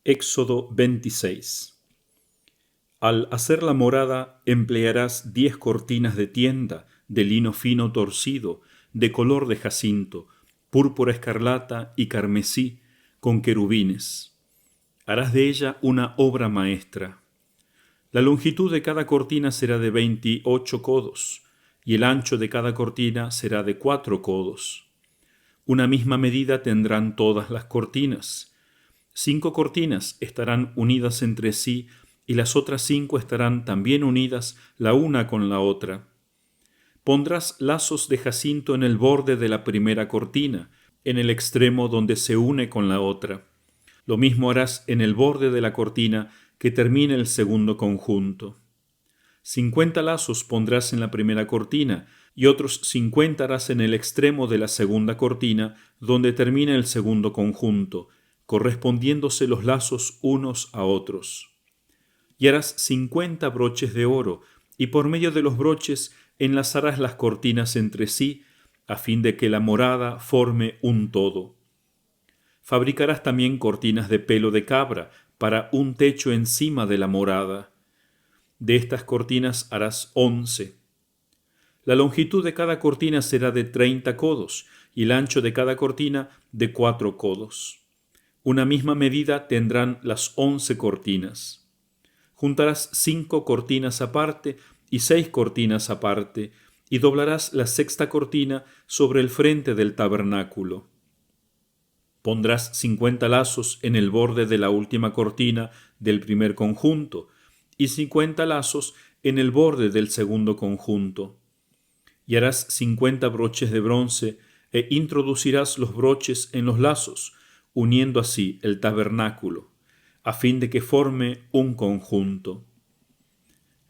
Éxodo 26. Al hacer la morada emplearás 10 cortinas de tienda de lino fino torcido, de color de jacinto, púrpura escarlata y carmesí, con querubines. Harás de ella una obra maestra. La longitud de cada cortina será de 28 codos, y el ancho de cada cortina será de 4 codos. Una misma medida tendrán todas las cortinas. 5 cortinas estarán unidas entre sí, y las otras 5 estarán también unidas la una con la otra. Pondrás lazos de jacinto en el borde de la primera cortina, en el extremo donde se une con la otra. Lo mismo harás en el borde de la cortina que termine el segundo conjunto. 50 lazos pondrás en la primera cortina, y otros 50 harás en el extremo de la segunda cortina, donde termina el segundo conjunto, correspondiéndose los lazos unos a otros. Y harás 50 broches de oro, y por medio de los broches enlazarás las cortinas entre sí, a fin de que la morada forme un todo. Fabricarás también cortinas de pelo de cabra, para un techo encima de la morada. De estas cortinas harás 11. La longitud de cada cortina será de 30 codos, y el ancho de cada cortina de 4 codos. Una misma medida tendrán las 11 cortinas. Juntarás 5 cortinas aparte y 6 cortinas aparte, y doblarás la sexta cortina sobre el frente del tabernáculo. Pondrás 50 lazos en el borde de la última cortina del primer conjunto, y 50 lazos en el borde del segundo conjunto. Y harás 50 broches de bronce, e introducirás los broches en los lazos, uniendo así el tabernáculo, a fin de que forme un conjunto.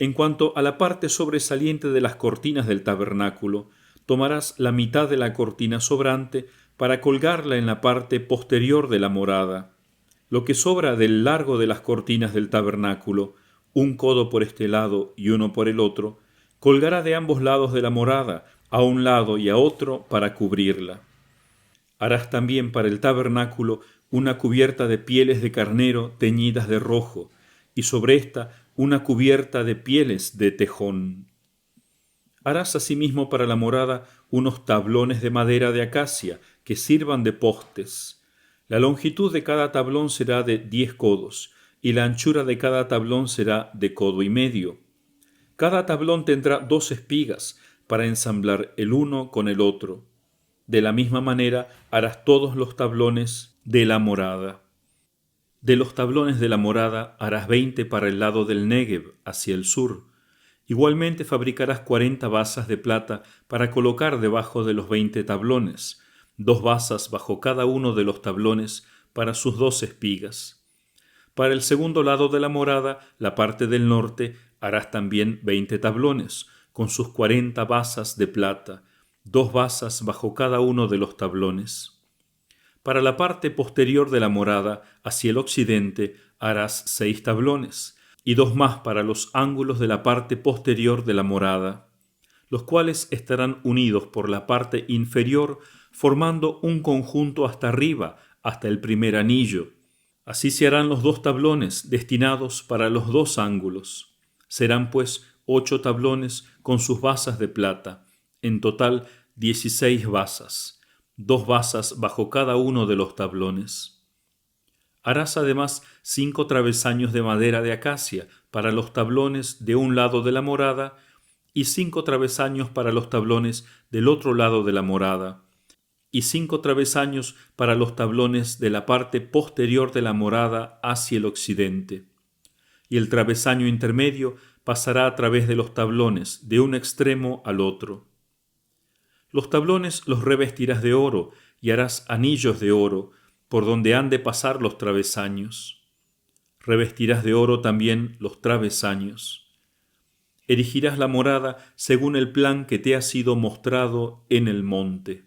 En cuanto a la parte sobresaliente de las cortinas del tabernáculo, tomarás la mitad de la cortina sobrante para colgarla en la parte posterior de la morada. Lo que sobra del largo de las cortinas del tabernáculo, un codo por este lado y uno por el otro, colgará de ambos lados de la morada, a un lado y a otro, para cubrirla. Harás también para el tabernáculo una cubierta de pieles de carnero teñidas de rojo, y sobre ésta una cubierta de pieles de tejón. Harás asimismo para la morada unos tablones de madera de acacia que sirvan de postes. La longitud de cada tablón será de 10 codos, y la anchura de cada tablón será de codo y medio. Cada tablón tendrá 2 espigas para ensamblar el uno con el otro. De la misma manera harás todos los tablones de la morada. De los tablones de la morada harás 20 para el lado del Néguev, hacia el sur. Igualmente fabricarás 40 basas de plata para colocar debajo de los 20 tablones, 2 basas bajo cada uno de los tablones para sus 2 espigas. Para el segundo lado de la morada, la parte del norte, harás también 20 tablones, con sus 40 basas de plata, 2 basas bajo cada uno de los tablones. Para la parte posterior de la morada, hacia el occidente, harás 6 tablones, y 2 más para los ángulos de la parte posterior de la morada, los cuales estarán unidos por la parte inferior, formando un conjunto hasta arriba, hasta el primer anillo. Así se harán los 2 tablones destinados para los 2 ángulos. Serán pues 8 tablones con sus basas de plata, en total 16 basas, 2 basas bajo cada uno de los tablones. Harás además 5 travesaños de madera de acacia para los tablones de un lado de la morada, y 5 travesaños para los tablones del otro lado de la morada, y 5 travesaños para los tablones de la parte posterior de la morada hacia el occidente. Y el travesaño intermedio pasará a través de los tablones, de un extremo al otro. Los tablones los revestirás de oro, y harás anillos de oro, por donde han de pasar los travesaños. Revestirás de oro también los travesaños. Erigirás la morada según el plan que te ha sido mostrado en el monte.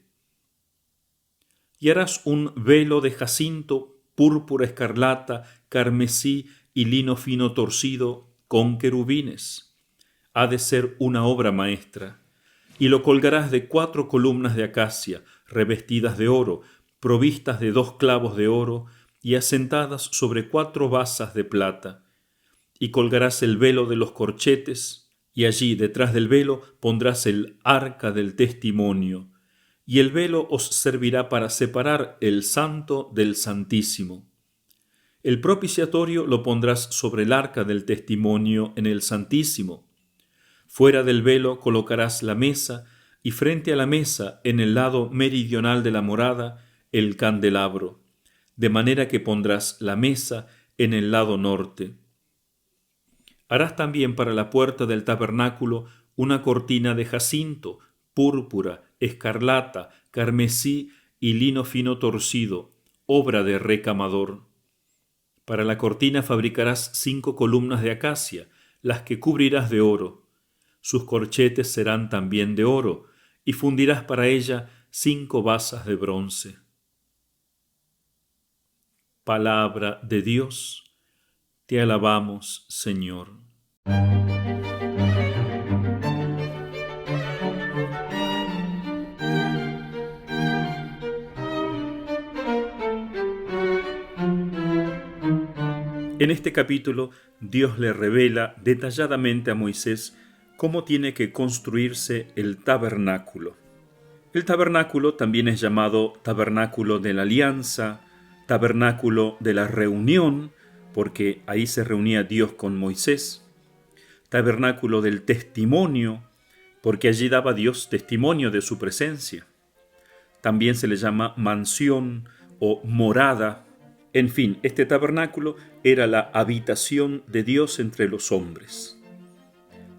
Y harás un velo de jacinto, púrpura escarlata, carmesí y lino fino torcido con querubines. Ha de ser una obra maestra. Y lo colgarás de 4 columnas de acacia, revestidas de oro, provistas de 2 clavos de oro, y asentadas sobre 4 basas de plata. Y colgarás el velo de los corchetes, y allí detrás del velo pondrás el arca del testimonio, y el velo os servirá para separar el santo del santísimo. El propiciatorio lo pondrás sobre el arca del testimonio en el santísimo. Fuera del velo colocarás la mesa, y frente a la mesa, en el lado meridional de la morada, el candelabro, de manera que pondrás la mesa en el lado norte. Harás también para la puerta del tabernáculo una cortina de jacinto, púrpura, escarlata, carmesí y lino fino torcido, obra de recamador. Para la cortina fabricarás 5 columnas de acacia, las que cubrirás de oro. Sus corchetes serán también de oro, y fundirás para ella 5 basas de bronce. Palabra de Dios. Te alabamos, Señor. En este capítulo, Dios le revela detalladamente a Moisés cómo tiene que construirse el tabernáculo. El tabernáculo también es llamado tabernáculo de la alianza, tabernáculo de la reunión, porque ahí se reunía Dios con Moisés, tabernáculo del testimonio, porque allí daba Dios testimonio de su presencia. También se le llama mansión o morada. En fin, este tabernáculo era la habitación de Dios entre los hombres.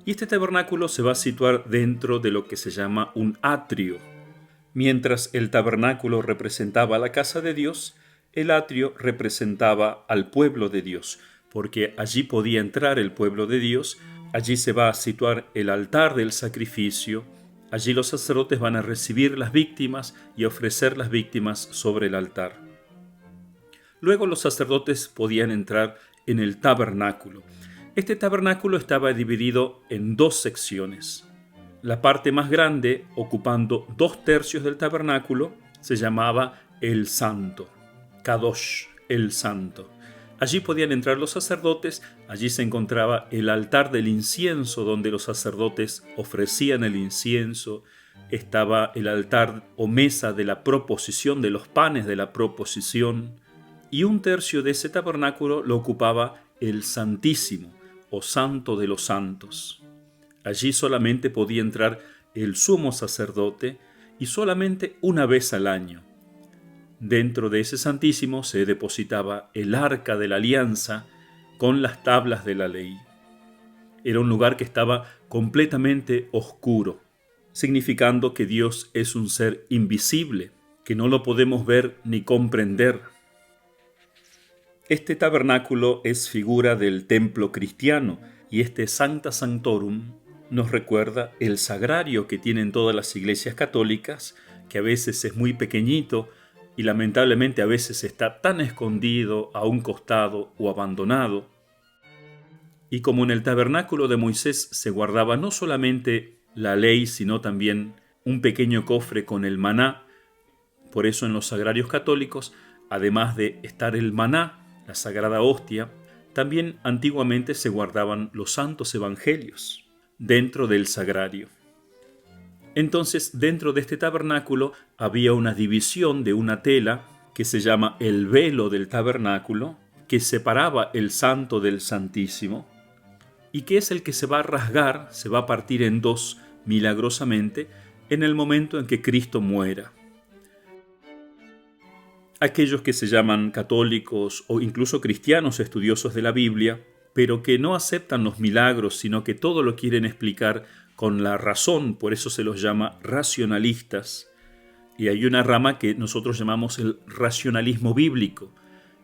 Y este tabernáculo se va a situar dentro de lo que se llama un atrio. Mientras el tabernáculo representaba la casa de Dios, el atrio representaba al pueblo de Dios, porque allí podía entrar el pueblo de Dios, allí se va a situar el altar del sacrificio, allí los sacerdotes van a recibir las víctimas y ofrecer las víctimas sobre el altar. Luego los sacerdotes podían entrar en el tabernáculo. Este tabernáculo estaba dividido en 2 secciones. La parte más grande, ocupando 2/3 del tabernáculo, se llamaba el Santo, Kadosh, el Santo. Allí podían entrar los sacerdotes, allí se encontraba el altar del incienso donde los sacerdotes ofrecían el incienso, estaba el altar o mesa de la proposición, de los panes de la proposición, y 1/3 de ese tabernáculo lo ocupaba el Santísimo o Santo de los Santos. Allí solamente podía entrar el sumo sacerdote y solamente una vez al año. Dentro de ese Santísimo se depositaba el arca de la alianza con las tablas de la ley. Era un lugar que estaba completamente oscuro, significando que Dios es un ser invisible, que no lo podemos ver ni comprender. Este tabernáculo es figura del templo cristiano y este Sancta Sanctorum nos recuerda el sagrario que tienen todas las iglesias católicas, que a veces es muy pequeñito y lamentablemente a veces está tan escondido a un costado o abandonado. Y como en el tabernáculo de Moisés se guardaba no solamente la ley, sino también un pequeño cofre con el maná, por eso en los sagrarios católicos, además de estar el maná, la sagrada hostia, también antiguamente se guardaban los santos evangelios dentro del sagrario. Entonces, dentro de este tabernáculo había una división de una tela que se llama el velo del tabernáculo, que separaba el santo del santísimo, y que es el que se va a rasgar, se va a partir en 2 milagrosamente en el momento en que Cristo muera. Aquellos que se llaman católicos o incluso cristianos estudiosos de la Biblia, pero que no aceptan los milagros, sino que todo lo quieren explicar con la razón, por eso se los llama racionalistas. Y hay una rama que nosotros llamamos el racionalismo bíblico,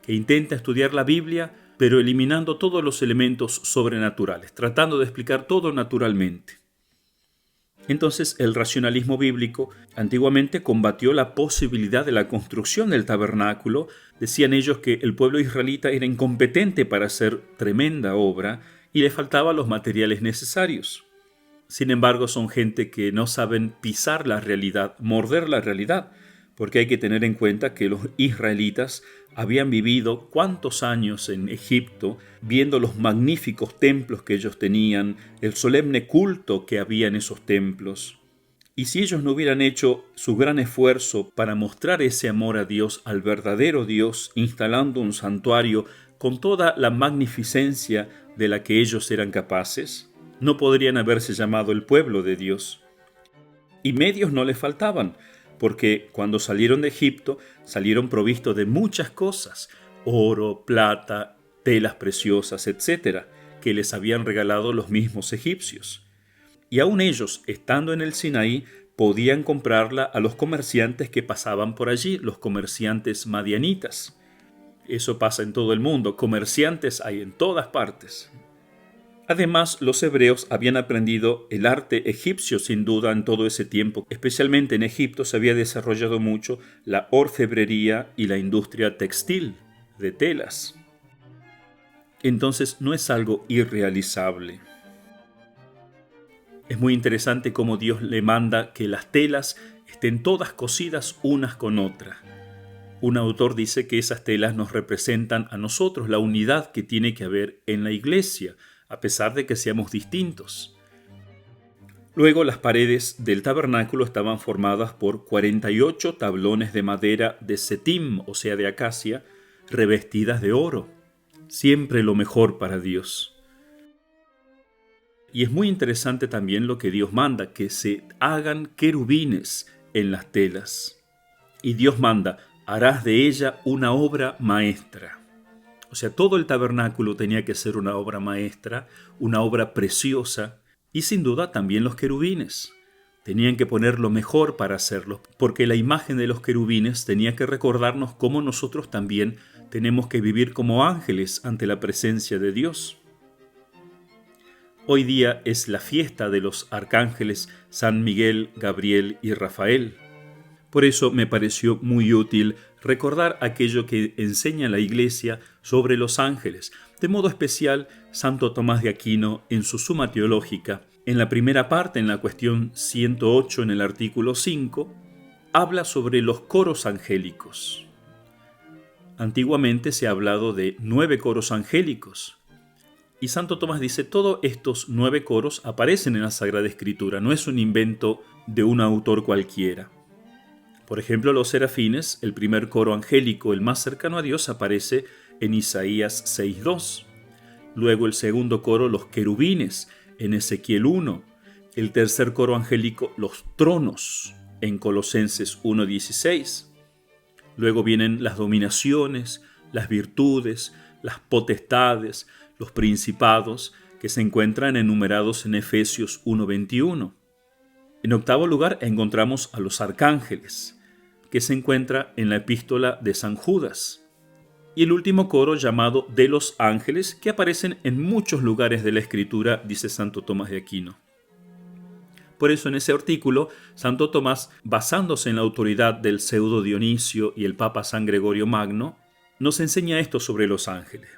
que intenta estudiar la Biblia, pero eliminando todos los elementos sobrenaturales, tratando de explicar todo naturalmente. Entonces, el racionalismo bíblico antiguamente combatió la posibilidad de la construcción del tabernáculo. Decían ellos que el pueblo israelita era incompetente para hacer tremenda obra y le faltaban los materiales necesarios. Sin embargo, son gente que no saben pisar la realidad, morder la realidad, porque hay que tener en cuenta que los israelitas habían vivido cuántos años en Egipto, viendo los magníficos templos que ellos tenían, el solemne culto que había en esos templos. Y si ellos no hubieran hecho su gran esfuerzo para mostrar ese amor a Dios, al verdadero Dios, instalando un santuario con toda la magnificencia de la que ellos eran capaces, no podrían haberse llamado el pueblo de Dios. Y medios no les faltaban, porque cuando salieron de Egipto, salieron provistos de muchas cosas, oro, plata, telas preciosas, etcétera, que les habían regalado los mismos egipcios. Y aún ellos, estando en el Sinaí, podían comprarla a los comerciantes que pasaban por allí, los comerciantes madianitas. Eso pasa en todo el mundo, comerciantes hay en todas partes. Además, los hebreos habían aprendido el arte egipcio sin duda en todo ese tiempo. Especialmente en Egipto se había desarrollado mucho la orfebrería y la industria textil de telas. Entonces no es algo irrealizable. Es muy interesante cómo Dios le manda que las telas estén todas cosidas unas con otras. Un autor dice que esas telas nos representan a nosotros, la unidad que tiene que haber en la iglesia, a pesar de que seamos distintos. Luego las paredes del tabernáculo estaban formadas por 48 tablones de madera de setim, o sea de acacia, revestidas de oro. Siempre lo mejor para Dios. Y es muy interesante también lo que Dios manda, que se hagan querubines en las telas. Y Dios manda, harás de ella una obra maestra. O sea, todo el tabernáculo tenía que ser una obra maestra, una obra preciosa, y sin duda también los querubines. Tenían que poner lo mejor para hacerlo, porque la imagen de los querubines tenía que recordarnos cómo nosotros también tenemos que vivir como ángeles ante la presencia de Dios. Hoy día es la fiesta de los arcángeles San Miguel, Gabriel y Rafael. Por eso me pareció muy útil recordar aquello que enseña la Iglesia sobre los ángeles, de modo especial Santo Tomás de Aquino en su Suma Teológica. En la primera parte, en la cuestión 108, en el artículo 5, habla sobre los coros angélicos. Antiguamente se ha hablado de 9 coros angélicos. Y Santo Tomás dice, todos estos 9 coros aparecen en la Sagrada Escritura, no es un invento de un autor cualquiera. Por ejemplo, los serafines, el primer coro angélico, el más cercano a Dios, aparece en Isaías 6.2. Luego el segundo coro, los querubines, en Ezequiel 1. El tercer coro angélico, los tronos, en Colosenses 1.16. Luego vienen las dominaciones, las virtudes, las potestades, los principados, que se encuentran enumerados en Efesios 1.21. En octavo lugar encontramos a los arcángeles, que se encuentra en la epístola de San Judas. Y el último coro llamado de los ángeles, que aparecen en muchos lugares de la Escritura, dice Santo Tomás de Aquino. Por eso en ese artículo, Santo Tomás, basándose en la autoridad del pseudo Dionisio y el Papa San Gregorio Magno, nos enseña esto sobre los ángeles,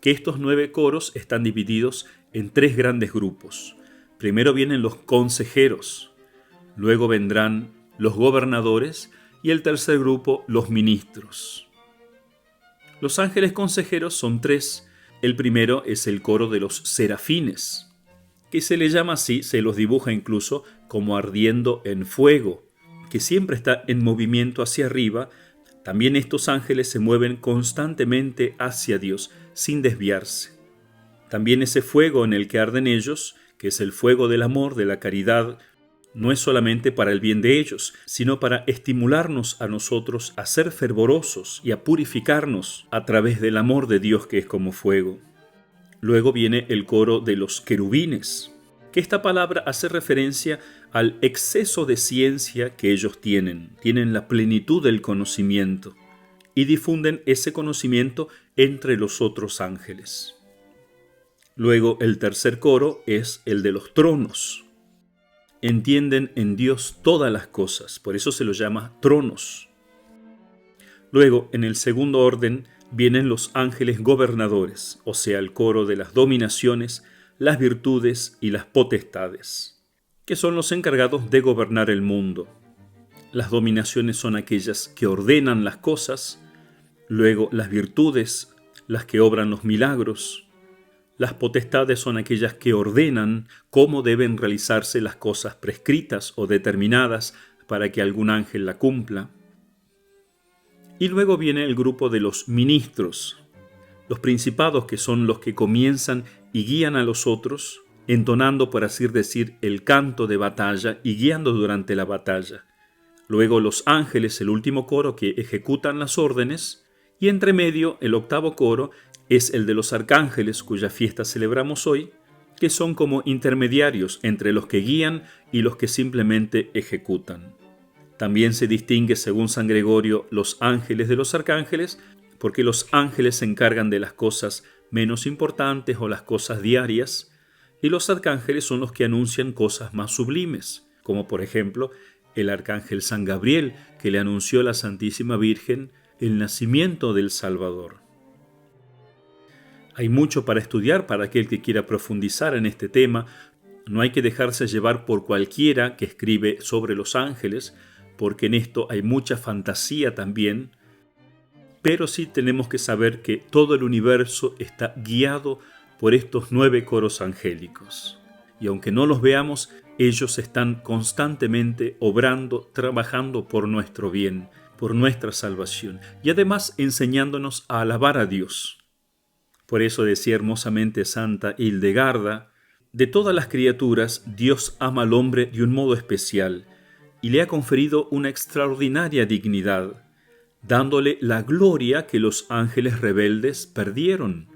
que estos 9 coros están divididos en 3 grandes grupos. Primero vienen los consejeros, luego vendrán los gobernadores y el tercer grupo, los ministros. Los ángeles consejeros son 3. El primero es el coro de los serafines, que se le llama así, se los dibuja incluso como ardiendo en fuego, que siempre está en movimiento hacia arriba. También estos ángeles se mueven constantemente hacia Dios, sin desviarse. También ese fuego en el que arden ellos, que es el fuego del amor, de la caridad, no es solamente para el bien de ellos, sino para estimularnos a nosotros a ser fervorosos y a purificarnos a través del amor de Dios que es como fuego. Luego viene el coro de los querubines, que esta palabra hace referencia al exceso de ciencia que ellos tienen la plenitud del conocimiento y difunden ese conocimiento entre los otros ángeles. Luego el tercer coro es el de los tronos. Entienden en Dios todas las cosas, por eso se los llama tronos. Luego, en el segundo orden, vienen los ángeles gobernadores, o sea, el coro de las dominaciones, las virtudes y las potestades, que son los encargados de gobernar el mundo. Las dominaciones son aquellas que ordenan las cosas, luego las virtudes, las que obran los milagros. Las potestades son aquellas que ordenan cómo deben realizarse las cosas prescritas o determinadas para que algún ángel la cumpla. Y luego viene el grupo de los ministros, los principados, que son los que comienzan y guían a los otros, entonando, por así decir, el canto de batalla y guiando durante la batalla. Luego los ángeles, el último coro, que ejecutan las órdenes, y entre medio el octavo coro es el de los arcángeles, cuya fiesta celebramos hoy, que son como intermediarios entre los que guían y los que simplemente ejecutan. También se distingue, según San Gregorio, los ángeles de los arcángeles, porque los ángeles se encargan de las cosas menos importantes o las cosas diarias, y los arcángeles son los que anuncian cosas más sublimes, como por ejemplo el arcángel San Gabriel, que le anunció a la Santísima Virgen el nacimiento del Salvador. Hay mucho para estudiar para aquel que quiera profundizar en este tema. No hay que dejarse llevar por cualquiera que escribe sobre los ángeles, porque en esto hay mucha fantasía también, pero sí tenemos que saber que todo el universo está guiado por estos 9 coros angélicos. Y aunque no los veamos, ellos están constantemente obrando, trabajando por nuestro bien, por nuestra salvación, y además enseñándonos a alabar a Dios. Por eso decía hermosamente Santa Hildegarda: de todas las criaturas, Dios ama al hombre de un modo especial, y le ha conferido una extraordinaria dignidad, dándole la gloria que los ángeles rebeldes perdieron,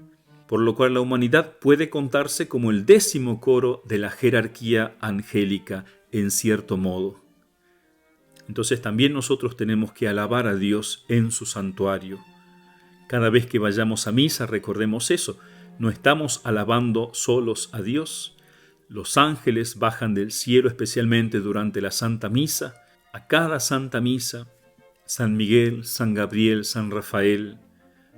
por lo cual la humanidad puede contarse como el 10º coro de la jerarquía angélica, en cierto modo. Entonces también nosotros tenemos que alabar a Dios en su santuario. Cada vez que vayamos a misa, recordemos eso: no estamos alabando solos a Dios. Los ángeles bajan del cielo especialmente durante la Santa Misa. A cada Santa Misa, San Miguel, San Gabriel, San Rafael,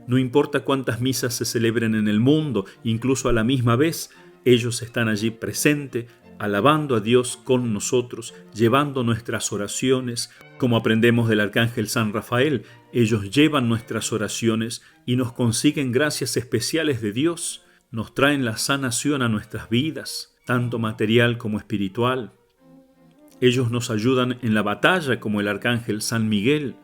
no importa cuántas misas se celebren en el mundo, incluso a la misma vez, ellos están allí presentes, alabando a Dios con nosotros, llevando nuestras oraciones. Como aprendemos del arcángel San Rafael, ellos llevan nuestras oraciones y nos consiguen gracias especiales de Dios, nos traen la sanación a nuestras vidas, tanto material como espiritual. Ellos nos ayudan en la batalla, como el arcángel San Miguel.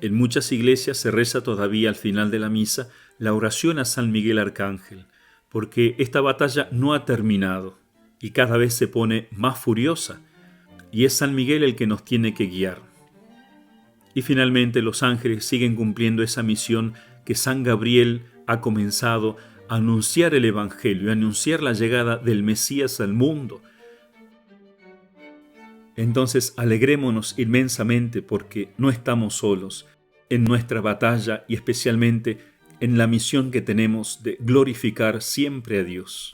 En muchas iglesias se reza todavía al final de la misa la oración a San Miguel Arcángel, porque esta batalla no ha terminado y cada vez se pone más furiosa, y es San Miguel el que nos tiene que guiar. Y finalmente los ángeles siguen cumpliendo esa misión que San Gabriel ha comenzado: a anunciar el Evangelio, a anunciar la llegada del Mesías al mundo. Entonces alegrémonos inmensamente porque no estamos solos en nuestra batalla y especialmente en la misión que tenemos de glorificar siempre a Dios.